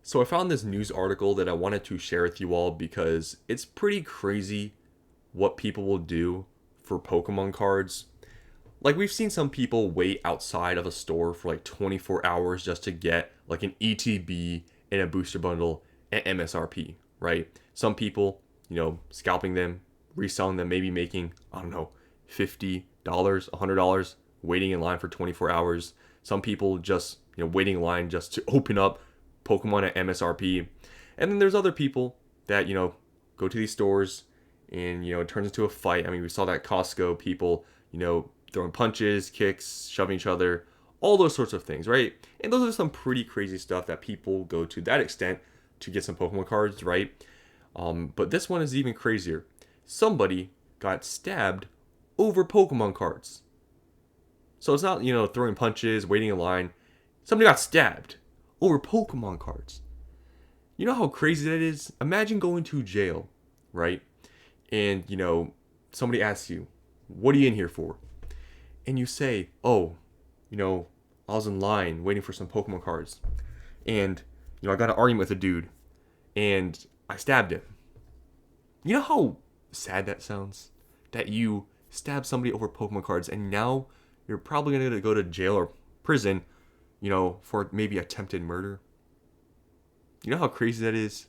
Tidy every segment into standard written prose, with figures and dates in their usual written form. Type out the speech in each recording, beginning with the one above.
So I found this news article that I wanted to share with you all because it's pretty crazy what people will do for Pokemon cards. Like we've seen some people wait outside of a store for like 24 hours just to get like an ETB and a booster bundle at MSRP, right? Some people, scalping them, reselling them, maybe making, I don't know, $50, $100 waiting in line for 24 hours. Some people just, waiting in line just to open up Pokemon at MSRP. And then there's other people that, go to these stores and, it turns into a fight. I mean, we saw that Costco people, throwing punches, kicks, shoving each other, all those sorts of things, right? And those are some pretty crazy stuff that people go to that extent to get some Pokemon cards, right? But this one is even crazier. Somebody got stabbed over Pokemon cards. So it's not, throwing punches, waiting in line. Somebody got stabbed over Pokemon cards. You know how crazy that is? Imagine going to jail, right? And, somebody asks you, what are you in here for? And you say, oh, I was in line waiting for some Pokemon cards. And, I got an argument with a dude. And I stabbed him. You know how sad that sounds? That you stab somebody over Pokemon cards and now you're probably going to go to jail or prison, for maybe attempted murder. You know how crazy that is?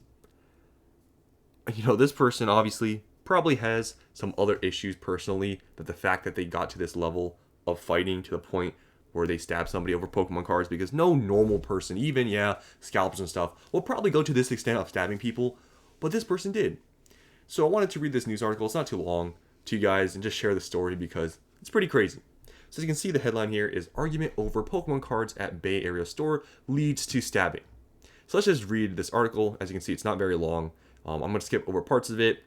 This person obviously probably has some other issues personally, that the fact that they got to this level of fighting to the point where they stab somebody over Pokemon cards, because no normal person, even, scalpers and stuff, will probably go to this extent of stabbing people, but this person did. So I wanted to read this news article, it's not too long, to you guys and just share the story because it's pretty crazy. So as you can see, the headline here is Argument Over Pokemon Cards at Bay Area Store Leads to Stabbing. So let's just read this article. As you can see, it's not very long. I'm going to skip over parts of it.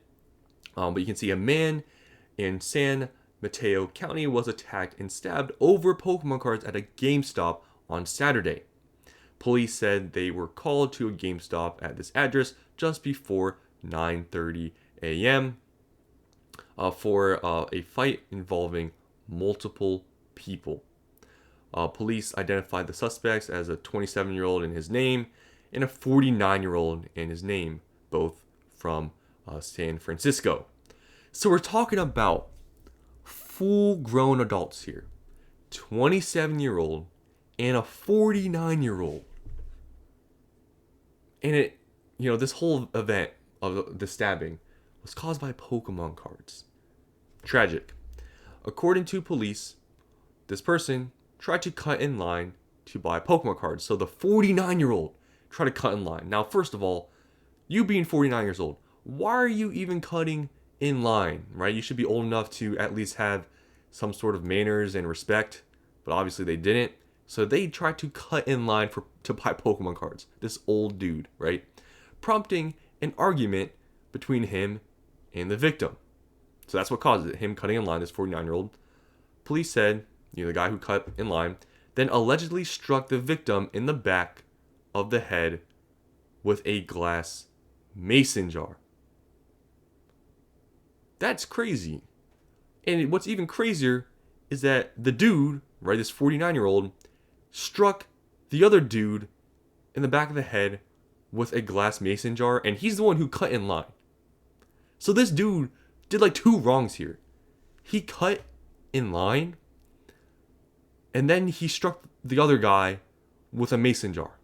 But you can see a man in San Mateo County was attacked and stabbed over Pokemon cards at a GameStop on Saturday. Police said they were called to a GameStop at this address just before 9:30 a.m. For a fight involving multiple people. Police identified the suspects as a 27-year-old in his name and a 49-year-old in his name, both from San Francisco. So we're talking about full-grown adults here. 27-year-old and a 49-year-old. And it, this whole event of the stabbing was caused by Pokemon cards. Tragic. According to police, this person tried to cut in line to buy Pokemon cards. So the 49-year-old tried to cut in line. Now, first of all, you being 49 years old, why are you even cutting in line, right? You should be old enough to at least have some sort of manners and respect, but obviously they didn't. So they tried to cut in line to buy Pokemon cards. This old dude, right? Prompting an argument between him and the victim. So that's what caused it, him cutting in line, this 49-year-old. Police said, the guy who cut in line, then allegedly struck the victim in the back of the head with a glass mason jar. That's crazy. And what's even crazier is that the dude, right, this 49-year-old, struck the other dude in the back of the head with a glass mason jar, and he's the one who cut in line. So this dude did like two wrongs here. He cut in line, and then he struck the other guy with a mason jar.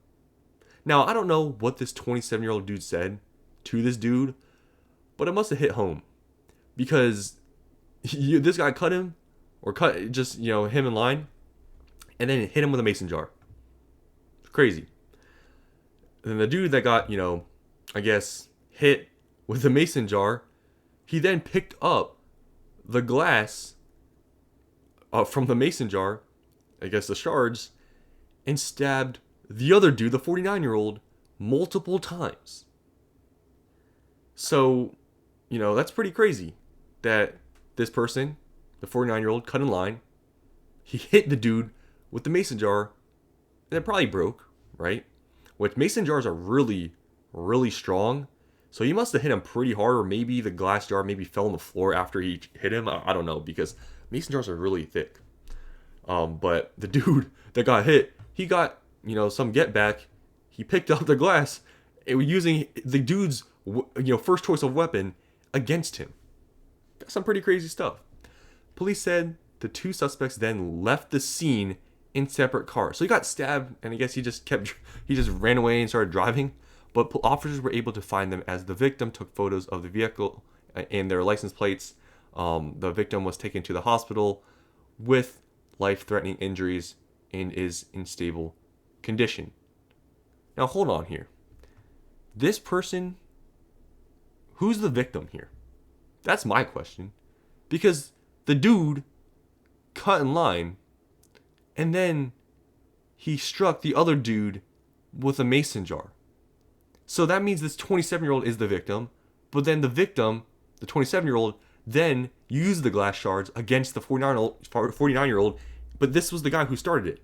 Now, I don't know what this 27-year-old dude said to this dude, but it must have hit home. Because this guy cut him, or cut just, him in line, and then hit him with a mason jar. It's crazy. And then the dude that got, I guess, hit with the mason jar, he then picked up the glass from the mason jar, I guess the shards, and stabbed the other dude, the 49-year-old, multiple times. So, that's pretty crazy that this person, the 49-year-old, cut in line. He hit the dude with the mason jar, and it probably broke, right? Which mason jars are really, really strong. So he must have hit him pretty hard, or maybe the glass jar maybe fell on the floor after he hit him. I don't know, because mason jars are really thick. But the dude that got hit, he got, some get back. He picked up the glass using the dude's first choice of weapon against him. That's some pretty crazy stuff. Police said the two suspects then left the scene in separate cars. So he got stabbed, and I guess he just ran away and started driving. But officers were able to find them as the victim took photos of the vehicle and their license plates. The victim was taken to the hospital with life-threatening injuries and is in stable condition. Now hold on here. This person, who's the victim here? That's my question. Because the dude cut in line and then he struck the other dude with a mason jar. So that means this 27-year-old is the victim, but then the victim, the 27-year-old, then used the glass shards against the 49-year-old, but this was the guy who started it.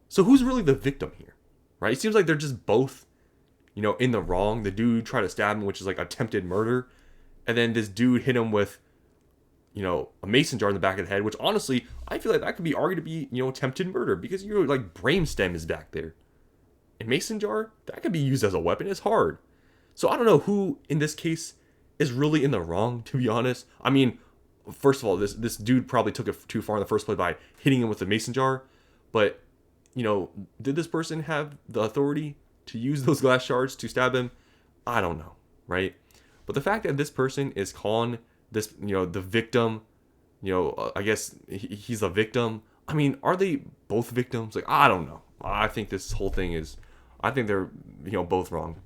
So who's really the victim here, right? It seems like they're just both, in the wrong. The dude tried to stab him, which is like attempted murder, and then this dude hit him with, a mason jar in the back of the head, which honestly, I feel like that could be argued to be, attempted murder because like brainstem is back there. A mason jar, that could be used as a weapon. It's hard. So I don't know who in this case is really in the wrong, to be honest. I mean, first of all, this dude probably took it too far in the first place by hitting him with a mason jar. But, did this person have the authority to use those glass shards to stab him? I don't know, right? But the fact that this person is calling this, the victim, I guess he's a victim. I mean, are they both victims? Like, I don't know. I think this whole thing is, I think they're, both wrong.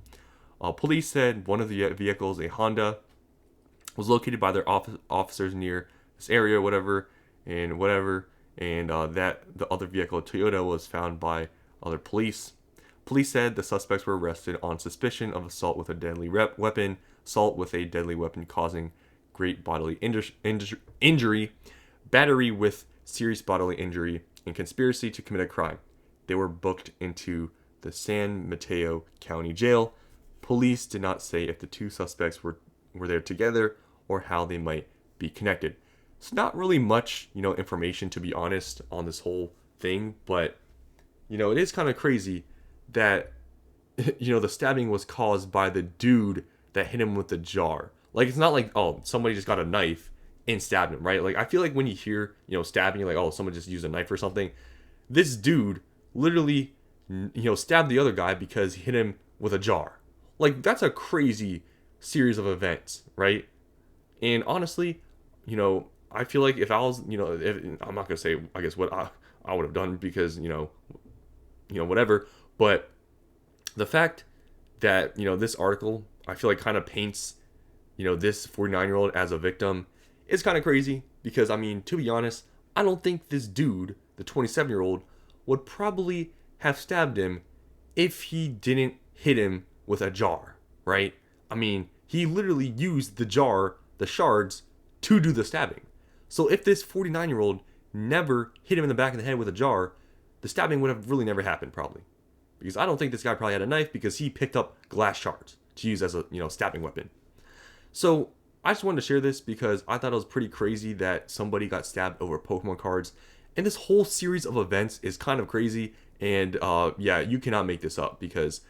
Police said one of the vehicles, a Honda, was located by their officers near this area, and that the other vehicle, a Toyota, was found by other police. Police said the suspects were arrested on suspicion of assault with a deadly weapon, assault with a deadly weapon causing great bodily injury, battery with serious bodily injury, and conspiracy to commit a crime. They were booked into the San Mateo County Jail. Police did not say if the two suspects were there together or how they might be connected. It's not really much, information, to be honest, on this whole thing, but, it is kind of crazy that, the stabbing was caused by the dude that hit him with the jar. Like, it's not like, oh, somebody just got a knife and stabbed him, right? Like, I feel like when you hear, stabbing, you're like, oh, someone just used a knife or something. This dude literally, stabbed the other guy because he hit him with a jar. Like, that's a crazy series of events, right? And honestly, I feel like if I was, I'm not going to say, I guess, what I would have done because, whatever. But the fact that, this article, I feel like kind of paints, this 49-year-old as a victim is kind of crazy because, I mean, to be honest, I don't think this dude, the 27-year-old, would probably have stabbed him if he didn't hit him with a jar, right? I mean, he literally used the jar, the shards, to do the stabbing. So if this 49-year-old never hit him in the back of the head with a jar, the stabbing would have really never happened, probably. Because I don't think this guy probably had a knife because he picked up glass shards to use as a, stabbing weapon. So I just wanted to share this because I thought it was pretty crazy that somebody got stabbed over Pokemon cards. And this whole series of events is kind of crazy. And yeah, you cannot make this up because,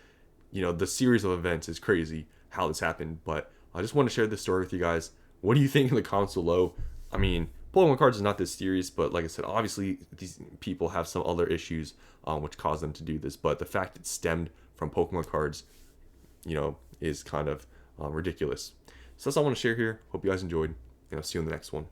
the series of events is crazy how this happened. But I just want to share this story with you guys. What do you think in the comments below? I mean, Pokemon cards is not this serious, but like I said, obviously these people have some other issues which caused them to do this. But the fact it stemmed from Pokemon cards, is kind of ridiculous. So that's all I want to share here. Hope you guys enjoyed, and I'll see you in the next one.